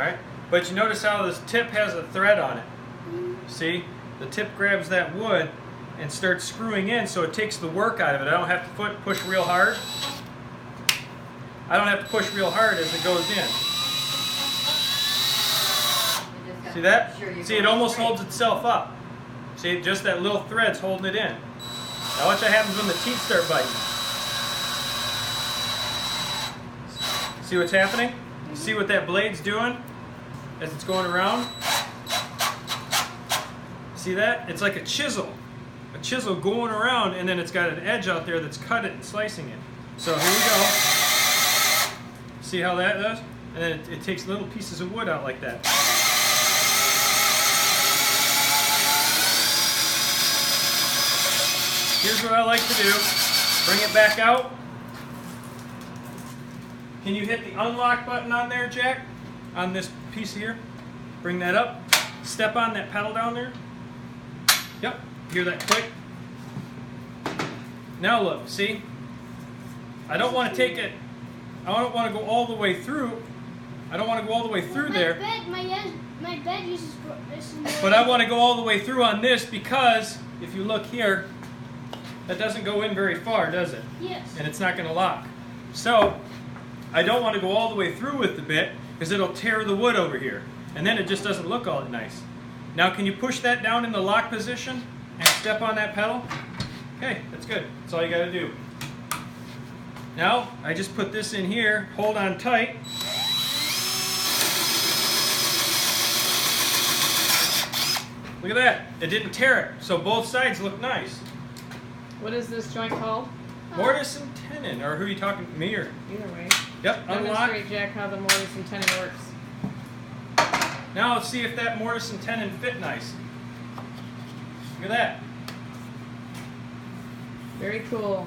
Alright? But you notice how this tip has a thread on it. See? The tip grabs that wood and starts screwing in, so it takes the work out of it. I don't have to push real hard. I don't have to push real hard as it goes in. See that? See, it almost holds itself up. See, just that little thread's holding it in. Now watch what happens when the teeth start biting. See what's happening? See what that blade's doing as it's going around? See that? It's like a chisel. A chisel going around, and then it's got an edge out there that's cut it and slicing it. So here we go. See how that does? And then it takes little pieces of wood out like that. Here's what I like to do. Bring it back out. Can you hit the unlock button on there, Jack? On this piece here? Bring that up. Step on that pedal down there. Yep. Hear that click? Now look, see? I don't want to take it, I don't want to go all the way through. I don't want to go all the way through there. My bed uses this. But I want to go all the way through on this because, if you look here, that doesn't go in very far, does it? Yes. And it's not going to lock. So, I don't want to go all the way through with the bit because it'll tear the wood over here. And then it just doesn't look all that nice. Now, can you push that down in the lock position and step on that pedal? Okay, that's good. That's all you got to do. Now, I just put this in here, hold on tight. Look at that. It didn't tear it, so both sides look nice. What is this joint called? Mortise and Tenon, or who are you talking to, me or? Either way. Yep, unlock. Demonstrate, Jack, how the Mortise and Tenon works. Now let's see if that Mortise and Tenon fit nice. Look at that. Very cool.